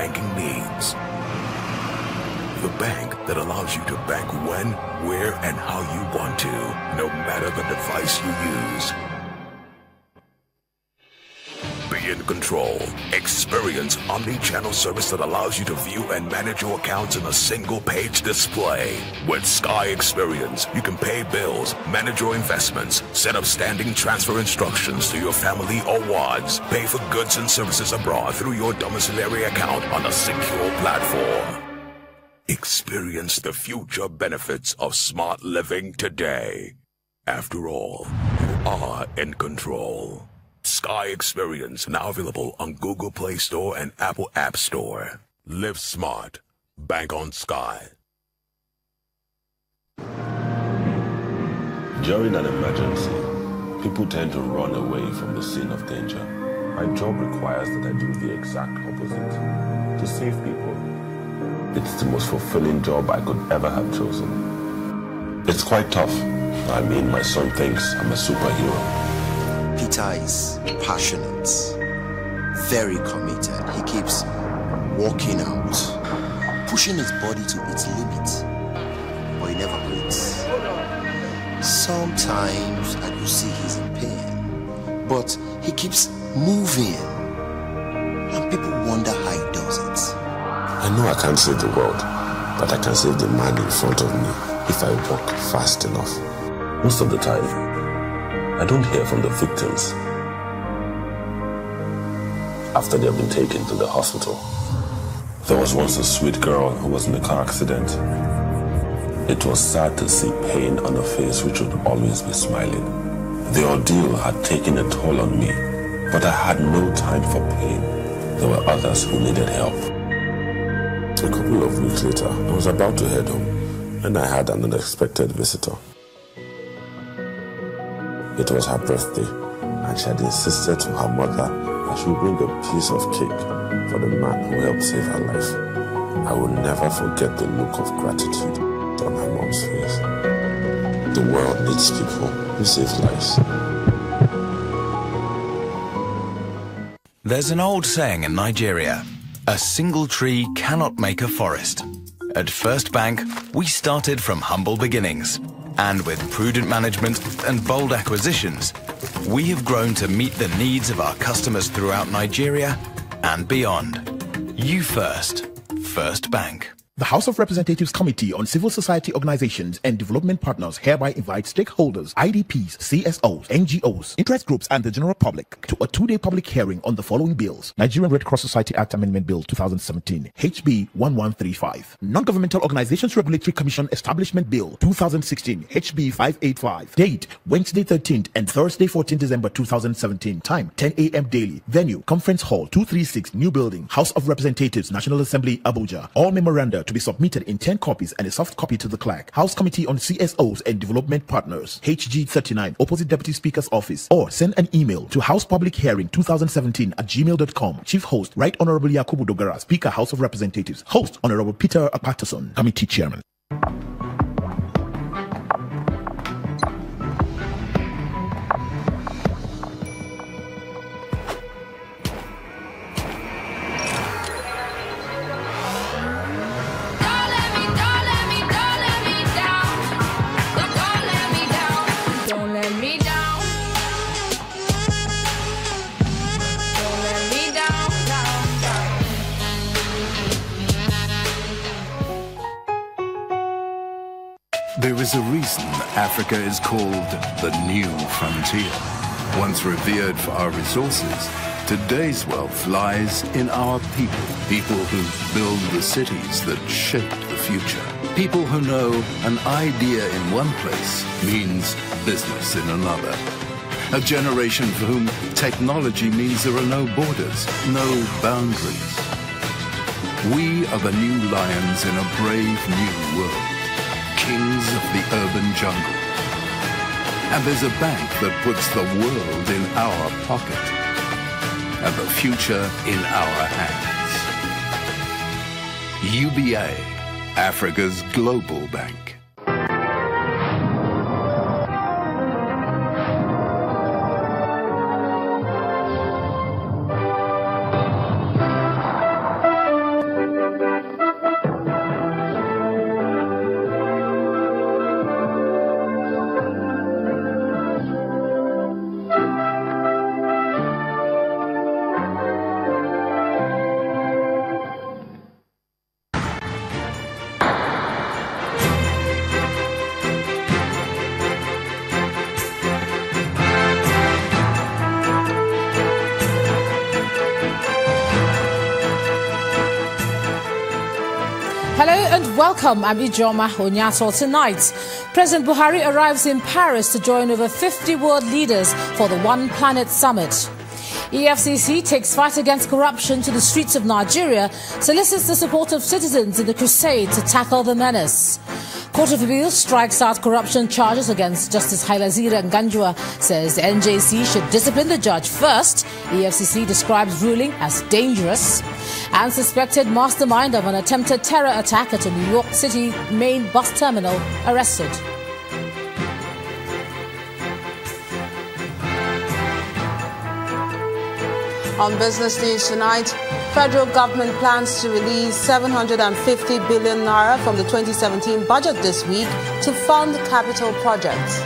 banking needs. The bank that allows you to bank when, where, and how you want to, no matter the device you use. Be in control. Experience omni-channel service that allows you to view and manage your accounts in a single-page display. With Sky Experience, you can pay bills, manage your investments, set up standing transfer instructions to your family or WADs, pay for goods and services abroad through your domiciliary account on a secure platform. Experience the future benefits of smart living today. After all, you are in control. Sky Experience, now available on Google Play Store and Apple App Store. Live smart. Bank on Sky. During an emergency, people tend to run away from the scene of danger. My job requires that I do the exact opposite, to save people. It's the most fulfilling job I could ever have chosen. It's quite tough. I mean, my son thinks I'm a superhero. Peter is passionate, very committed. He keeps working out, pushing his body to its limit, but he never quits. Sometimes I could see he's in pain, but he keeps moving, and people wonder how he does it. I know I can't save the world, but I can save the man in front of me if I walk fast enough. Most of the time, I don't hear from the victims after they have been taken to the hospital. There was once a sweet girl who was in a car accident. It was sad to see pain on her face which would always be smiling. The ordeal had taken a toll on me, but I had no time for pain. There were others who needed help. A couple of weeks later, I was about to head home when I had an unexpected visitor. It was her birthday, and she had insisted to her mother that she would bring a piece of cake for the man who helped save her life. I will never forget the look of gratitude on her mom's face. The world needs people who save lives. There's an old saying in Nigeria, a single tree cannot make a forest. At First Bank, we started from humble beginnings. And with prudent management and bold acquisitions, we have grown to meet the needs of our customers throughout Nigeria and beyond. You first. First Bank. The House of Representatives Committee on Civil Society Organizations and Development Partners hereby invites stakeholders, IDPs, CSOs, NGOs, interest groups, and the general public to a two-day public hearing on the following bills: Nigerian Red Cross Society Act Amendment Bill 2017, HB 1135, Non-Governmental Organizations Regulatory Commission Establishment Bill 2016, HB 585. Date: Wednesday 13th and Thursday 14th December 2017. Time: 10 a.m. daily. Venue: Conference Hall 236, New Building, House of Representatives, National Assembly, Abuja. All memoranda to be submitted in 10 copies and a soft copy to the clerk. House Committee on CSOs and Development Partners, HG 39, opposite Deputy Speaker's office, or send an email to housepublichearing2017@gmail.com. Chief Host: Right Honorable Yakubu Dogara, Speaker, House of Representatives. Host: Honorable Peter Patterson, Committee Chairman. There is a reason Africa is called the New Frontier. Once revered for our resources, today's wealth lies in our people. People who build the cities that shape the future. People who know an idea in one place means business in another. A generation for whom technology means there are no borders, no boundaries. We are the new lions in a brave new world. Kings of the urban jungle. And there's a bank that puts the world in our pocket and the future in our hands. UBA, Africa's global bank. Hello and welcome. I'm Ijoma Onyato. Tonight, President Buhari arrives in Paris to join over 50 world leaders for the One Planet Summit. EFCC takes fight against corruption to the streets of Nigeria, solicits the support of citizens in the crusade to tackle the menace. Court of Appeal strikes out corruption charges against Justice Hailazira Nganjua, says the NJC should discipline the judge first. EFCC describes ruling as dangerous. And suspected mastermind of an attempted terror attack at a New York City main bus terminal arrested. On business news tonight, federal government plans to release 750 billion naira from the 2017 budget this week to fund capital projects.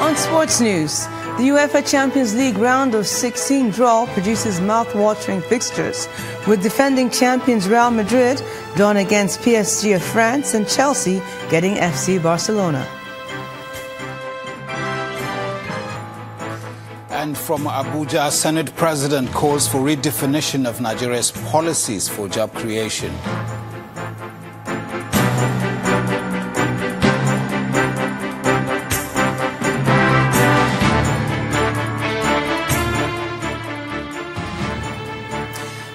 On sports news, the UEFA Champions League round of 16 draw produces mouth-watering fixtures, with defending champions Real Madrid drawn against PSG of France and Chelsea getting FC Barcelona. And from Abuja, Senate President calls for redefinition of Nigeria's policies for job creation.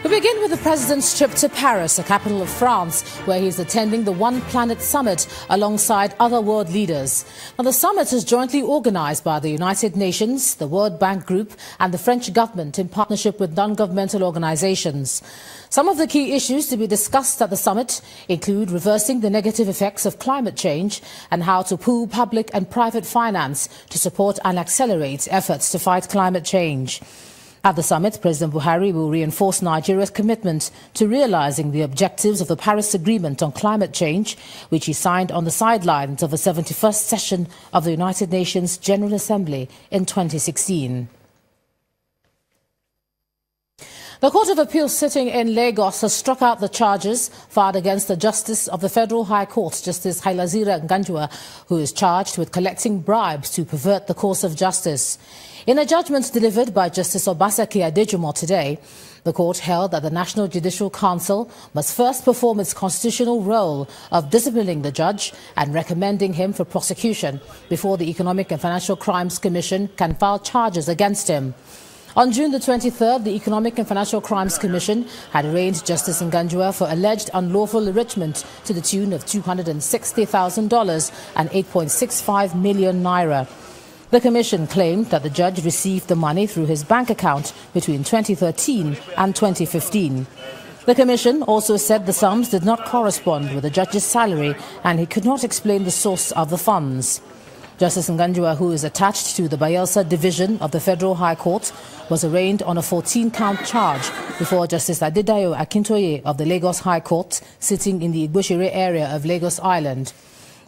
We begin with the president's trip to Paris, the capital of France, where he's attending the One Planet Summit alongside other world leaders. Now, the summit is jointly organized by the United Nations, the World Bank Group, and the French government in partnership with non-governmental organizations. Some of the key issues to be discussed at the summit include reversing the negative effects of climate change and how to pool public and private finance to support and accelerate efforts to fight climate change. At the summit, President Buhari will reinforce Nigeria's commitment to realizing the objectives of the Paris Agreement on climate change, which he signed on the sidelines of the 71st session of the United Nations General Assembly in 2016. The Court of Appeal sitting in Lagos has struck out the charges filed against the Justice of the Federal High Court, Justice Hailazira Nganjua, who is charged with collecting bribes to pervert the course of justice. In a judgment delivered by Justice Obaseki Adejumo today, the court held that the National Judicial Council must first perform its constitutional role of disciplining the judge and recommending him for prosecution before the Economic and Financial Crimes Commission can file charges against him. On June the 23rd, the Economic and Financial Crimes Commission had arraigned Justice Nganjua for alleged unlawful enrichment to the tune of $260,000 and 8.65 million naira. The commission claimed that the judge received the money through his bank account between 2013 and 2015. The commission also said the sums did not correspond with the judge's salary and he could not explain the source of the funds. Justice Nganjua, who is attached to the Bayelsa Division of the Federal High Court, was arraigned on a 14-count charge before Justice Adedayo Akintoye of the Lagos High Court, sitting in the Igboshire area of Lagos Island.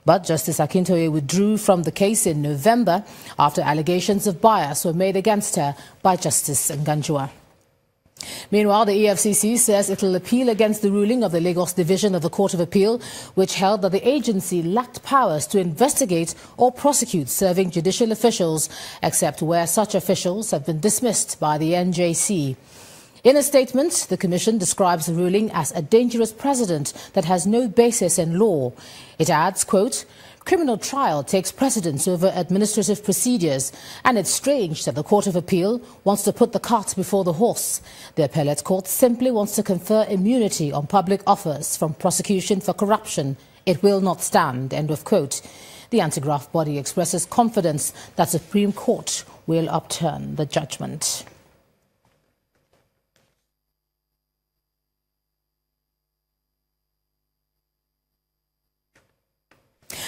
But Justice Akintoye withdrew from the case in November after allegations of bias were made against her by Justice Nganjua. Meanwhile, the EFCC says it will appeal against the ruling of the Lagos Division of the Court of Appeal, which held that the agency lacked powers to investigate or prosecute serving judicial officials, except where such officials have been dismissed by the NJC. In a statement, the Commission describes the ruling as a dangerous precedent that has no basis in law. It adds, quote, "Criminal trial takes precedence over administrative procedures, and it's strange that the Court of Appeal wants to put the cart before the horse. The appellate court simply wants to confer immunity on public offers from prosecution for corruption. It will not stand," end of quote. The anti-graft body expresses confidence that the Supreme Court will upturn the judgment.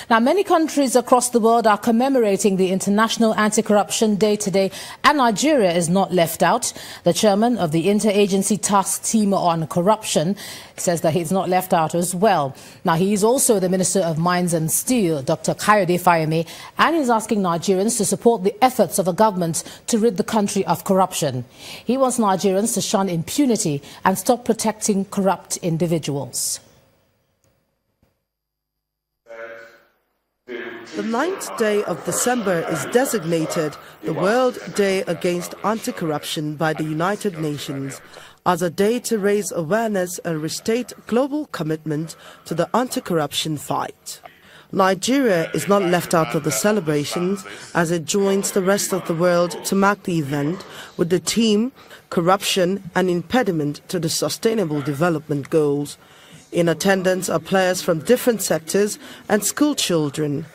Now, many countries across the world are commemorating the International Anti-Corruption Day today, and Nigeria is not left out. The chairman of the Interagency Task Team on Corruption says that he's not left out as well. Now, he's also the Minister of Mines and Steel, Dr. Kayode Fayemi, and he's asking Nigerians to support the efforts of the government to rid the country of corruption. He wants Nigerians to shun impunity and stop protecting corrupt individuals. The 9th day of December is designated the World Day Against Anti-Corruption by the United Nations. as a day to raise awareness and restate global commitment to the anti-corruption fight. Nigeria is not left out of the celebrations as it joins the rest of the world to mark the event with the theme Corruption and Impediment to the Sustainable Development Goals. In attendance are players from different sectors and school children.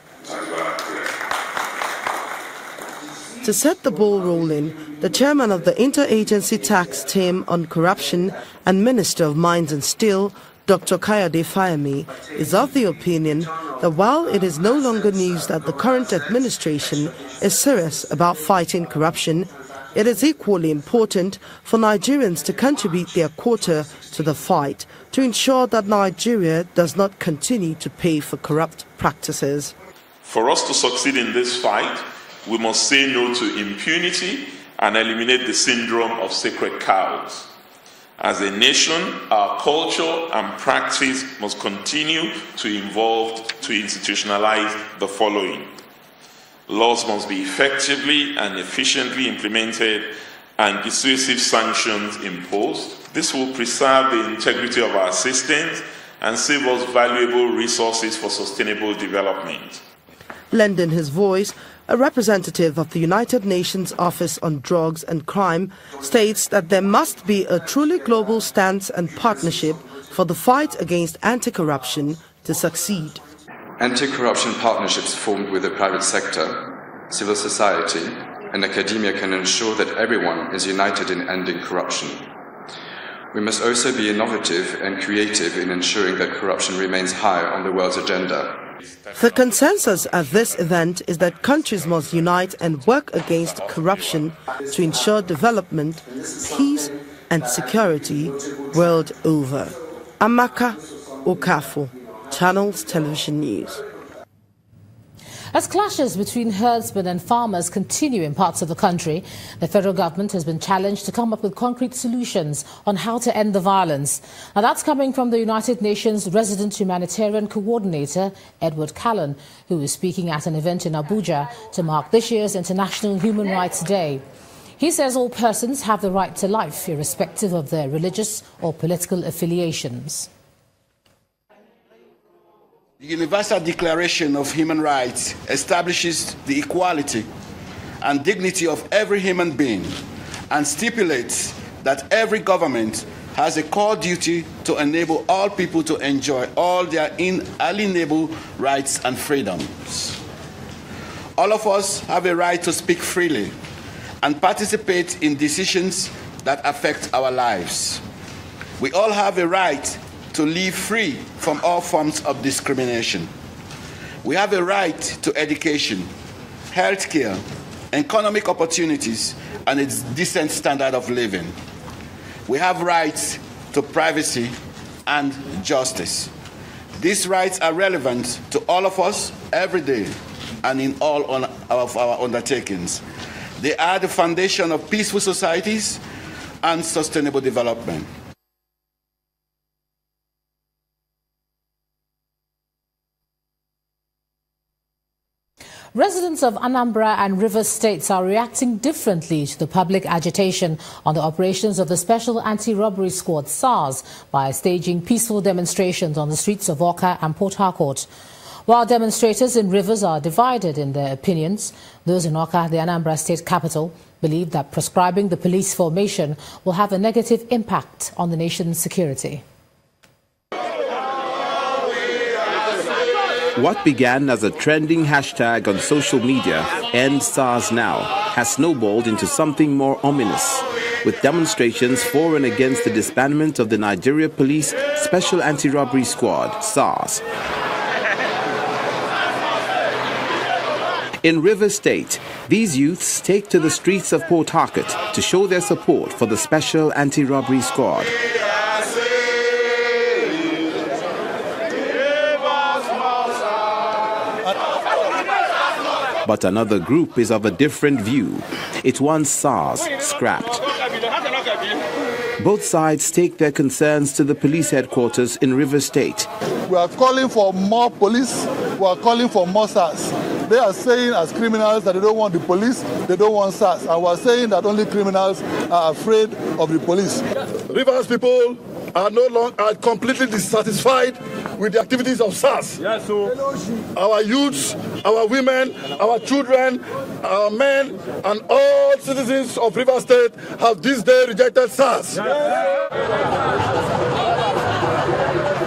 To set the ball rolling, the chairman of the Interagency Tax Team on Corruption and Minister of Mines and Steel, Dr. Kayode Fayemi, is of the opinion that while it is no longer news that the current administration is serious about fighting corruption, it is equally important for Nigerians to contribute their quota to the fight to ensure that Nigeria does not continue to pay for corrupt practices. For us to succeed in this fight, we must say no to impunity and eliminate the syndrome of sacred cows. As a nation, our culture and practice must continue to evolve to institutionalize the following. Laws must be effectively and efficiently implemented and dissuasive sanctions imposed. This will preserve the integrity of our systems and save us valuable resources for sustainable development. Lending his voice, a representative of the United Nations Office on Drugs and Crime states that there must be a truly global stance and partnership for the fight against anti-corruption to succeed. Anti-corruption partnerships formed with the private sector, civil society, and academia can ensure that everyone is united in ending corruption. We must also be innovative and creative in ensuring that corruption remains high on the world's agenda. The consensus at this event is that countries must unite and work against corruption to ensure development, peace and security world over. Amaka Okafor, Channels Television News. As clashes between herdsmen and farmers continue in parts of the country, the federal government has been challenged to come up with concrete solutions on how to end the violence. Now that's coming from the United Nations Resident Humanitarian Coordinator, Edward Callan, who is speaking at an event in Abuja to mark this year's International Human Rights Day. He says all persons have the right to life, irrespective of their religious or political affiliations. The Universal Declaration of Human Rights establishes the equality and dignity of every human being and stipulates that every government has a core duty to enable all people to enjoy all their inalienable rights and freedoms. All of us have a right to speak freely and participate in decisions that affect our lives. We all have a right to live free from all forms of discrimination. We have a right to education, healthcare, economic opportunities, and a decent standard of living. We have rights to privacy and justice. These rights are relevant to all of us every day and in all of our undertakings. They are the foundation of peaceful societies and sustainable development. Residents of Anambra and Rivers states are reacting differently to the public agitation on the operations of the Special Anti-Robbery Squad, SARS, by staging peaceful demonstrations on the streets of Awka and Port Harcourt. While demonstrators in Rivers are divided in their opinions, those in Awka, the Anambra state capital, believe that prescribing the police formation will have a negative impact on the nation's security. What began as a trending hashtag on social media, End SARS Now, has snowballed into something more ominous, with demonstrations for and against the disbandment of the Nigeria Police Special Anti-Robbery Squad, SARS. In Rivers State, these youths take to the streets of Port Harcourt to show their support for the Special Anti-Robbery Squad. But another group is of a different view. It wants SARS scrapped. Both sides take their concerns to the police headquarters in Rivers State. We are calling for more police. We are calling for more SARS. They are saying as criminals that they don't want the police, they don't want SARS. And we're saying that only criminals are afraid of the police. Rivers people are completely dissatisfied with the activities of SARS. Yes, so our youths, our women, our children, our men, and all citizens of Rivers State have this day rejected SARS.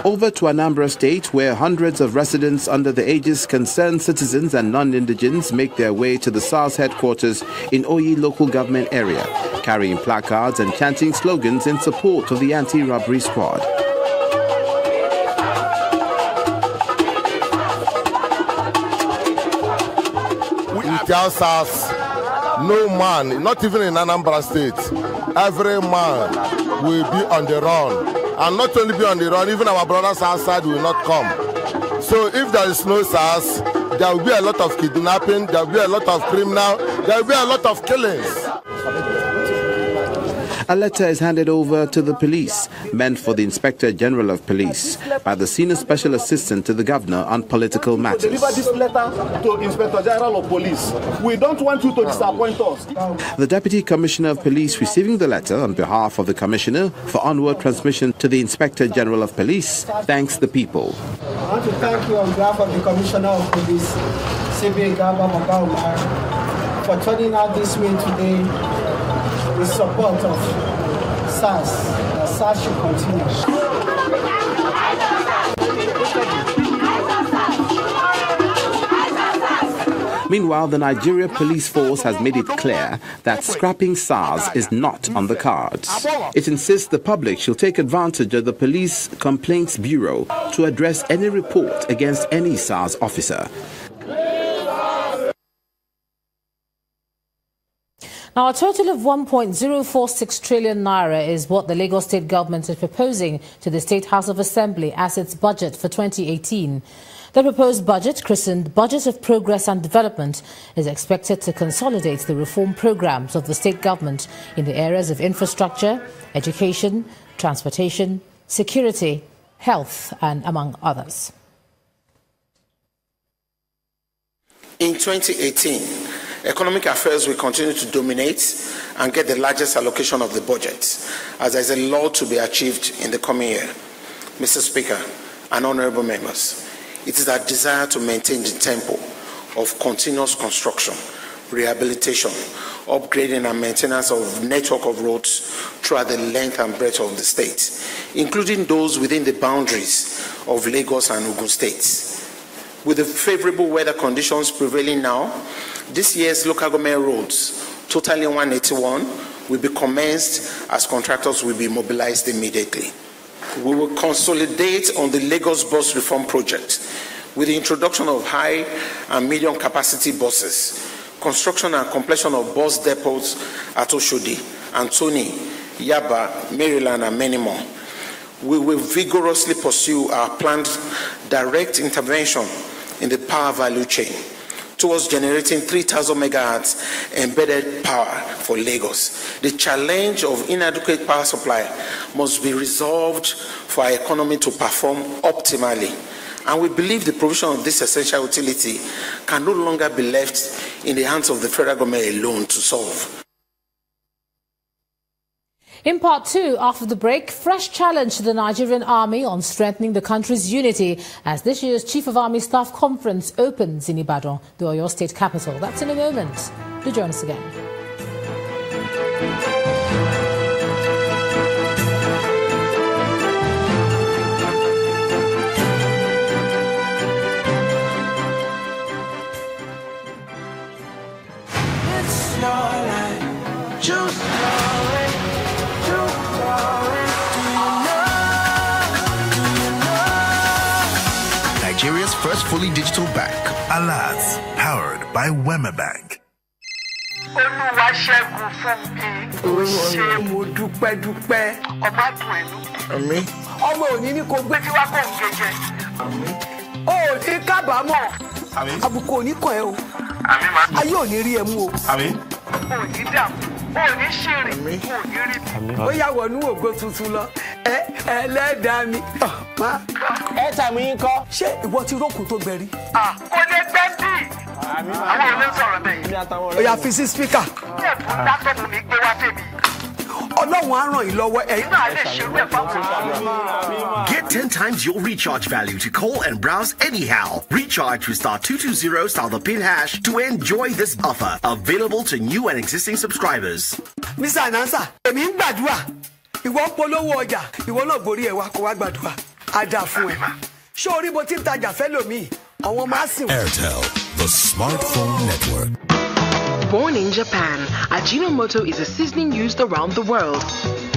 Over to Anambra State, where hundreds of residents under the aegis Concerned Citizens and Non-Indigents make their way to the SARS headquarters in Oyi local government area, carrying placards and chanting slogans in support of the anti-robbery squad. We tell SARS, no man, not even in Anambra State, every man will be on the run. And not only be on the run, even our brothers outside will not come. So if there is no SARS, there will be a lot of kidnapping, there will be a lot of criminal, there will be a lot of killings. A letter is handed over to the police, meant for the Inspector General of Police, by the Senior Special Assistant to the Governor on political matters. Deliver this letter to Inspector General of Police. We don't want you to disappoint us. The Deputy Commissioner of Police receiving the letter on behalf of the Commissioner for onward transmission to the Inspector General of Police thanks the people. I want to thank you on behalf of the Commissioner of Police, CBA Gaba Mabawumar, for turning out this way today in support of SARS. SARS should continue. Meanwhile, the Nigeria Police Force has made it clear that scrapping SARS is not on the cards. It insists the public should take advantage of the Police Complaints Bureau to address any report against any SARS officer. Now, a total of 1.046 trillion naira is what the Lagos State government is proposing to the State House of Assembly as its budget for 2018. The proposed budget, christened Budget of Progress and Development, is expected to consolidate the reform programs of the state government in the areas of infrastructure, education, transportation, security, health, and among others. In 2018, economic affairs will continue to dominate and get the largest allocation of the budget, as there is a lot to be achieved in the coming year. Mr. Speaker and honorable members, it is our desire to maintain the tempo of continuous construction, rehabilitation, upgrading and maintenance of network of roads throughout the length and breadth of the state, including those within the boundaries of Lagos and Ogun states. With the favorable weather conditions prevailing now, this year's local government roads, totaling 181, will be commenced as contractors will be mobilized immediately. We will consolidate on the Lagos bus reform project with the introduction of high and medium capacity buses, construction and completion of bus depots at Oshodi, Antoni, Yaba, Maryland, and many more. We will vigorously pursue our planned direct intervention in the power value chain towards generating 3,000 megahertz embedded power for Lagos. The challenge of inadequate power supply must be resolved for our economy to perform optimally. And we believe the provision of this essential utility can no longer be left in the hands of the federal government alone to solve. In part two, after the break, fresh challenge to the Nigerian Army on strengthening the country's unity as this year's Chief of Army Staff Conference opens in Ibadan, the Oyo State capital. That's in a moment. Do join us again. It's your life, choose your way. Nigeria's first fully digital bank, Alas, powered by Wema Bank. Ó yá wọnú ògo tuntun lọ. Ẹlẹ́dàá mi. Ẹ tàmí yín kọ́. Ṣé ìwọ ti rókun tó gbẹ̀rí? Kò lè gbẹ́ bí. Oya fi sí speaker. Get 10 times your recharge value to call and browse anyhow. Recharge with *220 style the pin hash to enjoy this offer. Available to new and existing subscribers. Mr. Anansa, èmi ń gbàdúrà. Ìwọ polówó ọjà, ìwọ náà borí ẹ̀ wá kó wá gbàdúrà. A dà fún ẹ. Ṣé orí bó ti ń tajà fẹ́ lòmíì? Àwọn máa sìn. Airtel, the smartphone network. Born in Japan, Ajinomoto is a seasoning used around the world,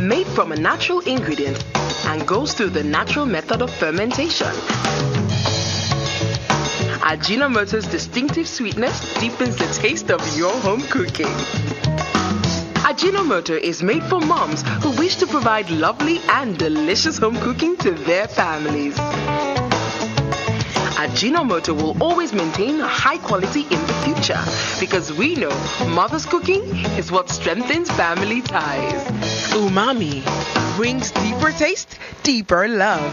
made from a natural ingredient and goes through the natural method of fermentation. Ajinomoto's distinctive sweetness deepens the taste of your home cooking. Ajinomoto is made for moms who wish to provide lovely and delicious home cooking to their families. Ajinomoto will always maintain a high quality in the future because we know mother's cooking is what strengthens family ties. Umami brings deeper taste, deeper love.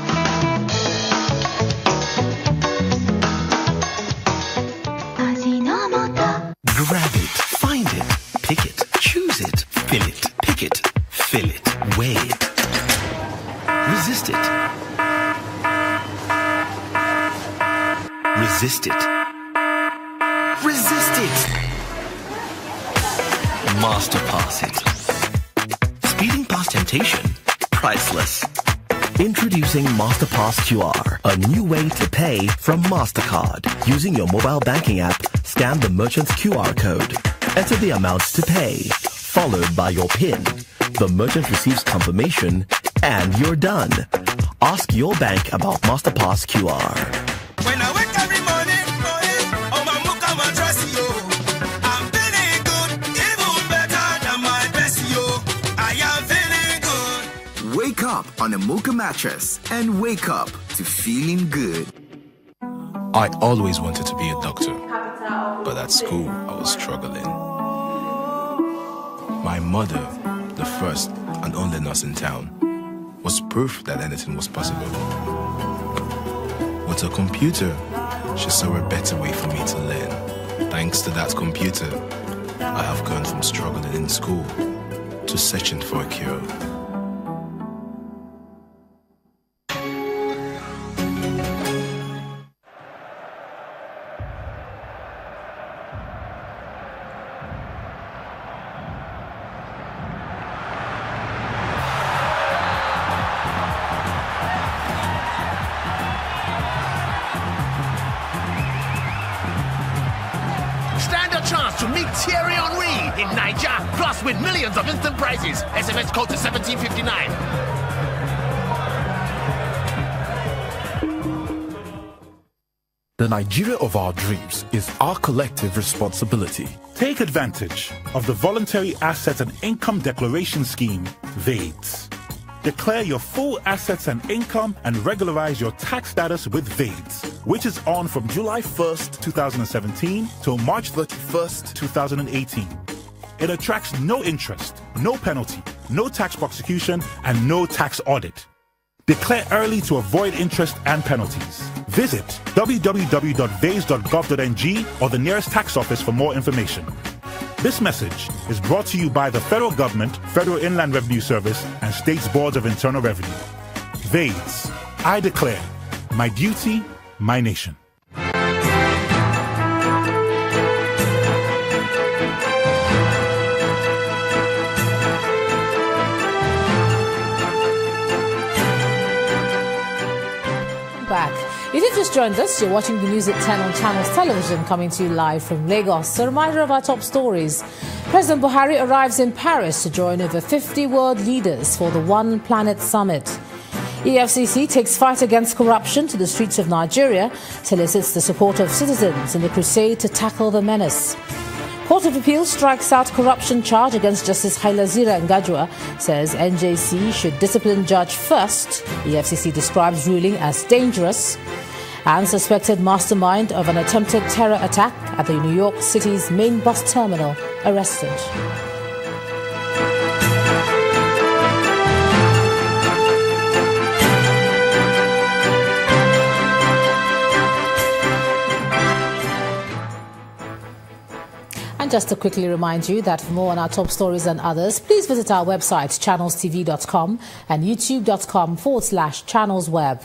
Ajinomoto. Grab it, find it, pick it, choose it, fill it, pick it, fill it, weigh it. Resist it. Resist it. Resist it. Master Pass it. Speeding past temptation, priceless. Introducing MasterPass QR, a new way to pay from MasterCard. Using your mobile banking app, scan the merchant's QR code. Enter the amounts to pay, followed by your PIN. The merchant receives confirmation, and you're done. Ask your bank about MasterPass QR. When I wake every morning, oh my muka matress, yo. I'm feeling good, even better than my best, yo. I am feeling good. Wake up on a Mocha mattress and wake up to feeling good. I always wanted to be a doctor, but at school I was struggling. My mother, the first and only nurse in town, was proof that anything was possible. With a computer, she saw a better way for me to learn. Thanks to that computer, I have gone from struggling in school to searching for a cure. With millions of instant prizes. SMS code to 1759. The Nigeria of our dreams is our collective responsibility. Take advantage of the Voluntary Assets and Income Declaration Scheme, VADES. Declare your full assets and income and regularize your tax status with VADES, which is on from July 1st, 2017 till March 31st, 2018. It attracts no interest, no penalty, no tax prosecution, and no tax audit. Declare early to avoid interest and penalties. Visit www.vase.gov.ng or the nearest tax office for more information. This message is brought to you by the Federal Government, Federal Inland Revenue Service, and States Boards of Internal Revenue. VADES. I declare, my duty, my nation. Back. If you've just joined us, you're watching the news at 10 on Channels Television, coming to you live from Lagos. A reminder of our top stories. President Buhari arrives in Paris to join over 50 world leaders for the One Planet Summit. EFCC takes fight against corruption to the streets of Nigeria, solicits the support of citizens in the crusade to tackle the menace. Court of Appeal strikes out corruption charge against Justice Hailazira Ngajua, says NJC should discipline judge first. EFCC describes ruling as dangerous. And suspected mastermind of an attempted terror attack at the New York City's main bus terminal arrested. And just to quickly remind you that for more on our top stories and others, please visit our website, channelstv.com and youtube.com/channelsweb.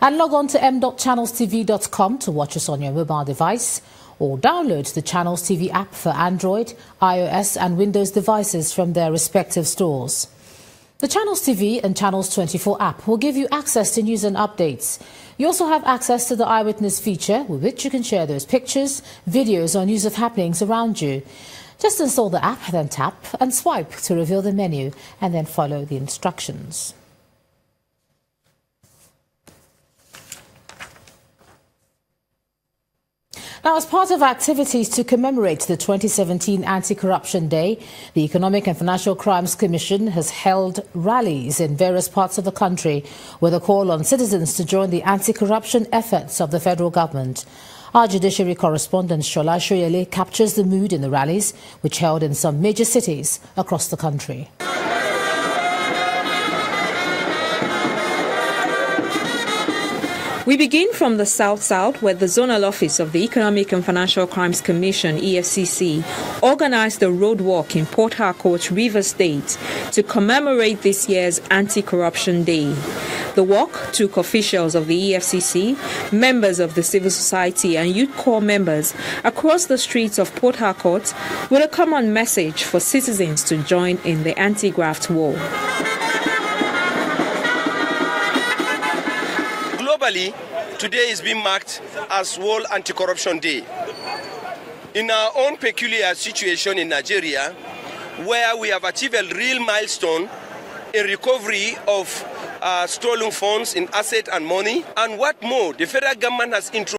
And log on to m.channelstv.com to watch us on your mobile device, or download the Channels TV app for Android, iOS and Windows devices from their respective stores. The Channels TV and Channels 24 app will give you access to news and updates. You also have access to the Eyewitness feature, with which you can share those pictures, videos or news of happenings around you. Just install the app, then tap and swipe to reveal the menu, and then follow the instructions. Now, as part of activities to commemorate the 2017 Anti-Corruption Day, the Economic and Financial Crimes Commission has held rallies in various parts of the country with a call on citizens to join the anti-corruption efforts of the federal government. Our judiciary correspondent Shola Shoyele captures the mood in the rallies, which held in some major cities across the country. We begin from the South-South, where the Zonal Office of the Economic and Financial Crimes Commission, EFCC, organized a road walk in Port Harcourt, Rivers State, to commemorate this year's Anti-Corruption Day. The walk took officials of the EFCC, members of the civil society and youth corps members across the streets of Port Harcourt with a common message for citizens to join in the anti-graft war. Globally, today is being marked as World Anti-Corruption Day. In our own peculiar situation in Nigeria, where we have achieved a real milestone in recovery of stolen funds in asset and money, and what more, the federal government has introduced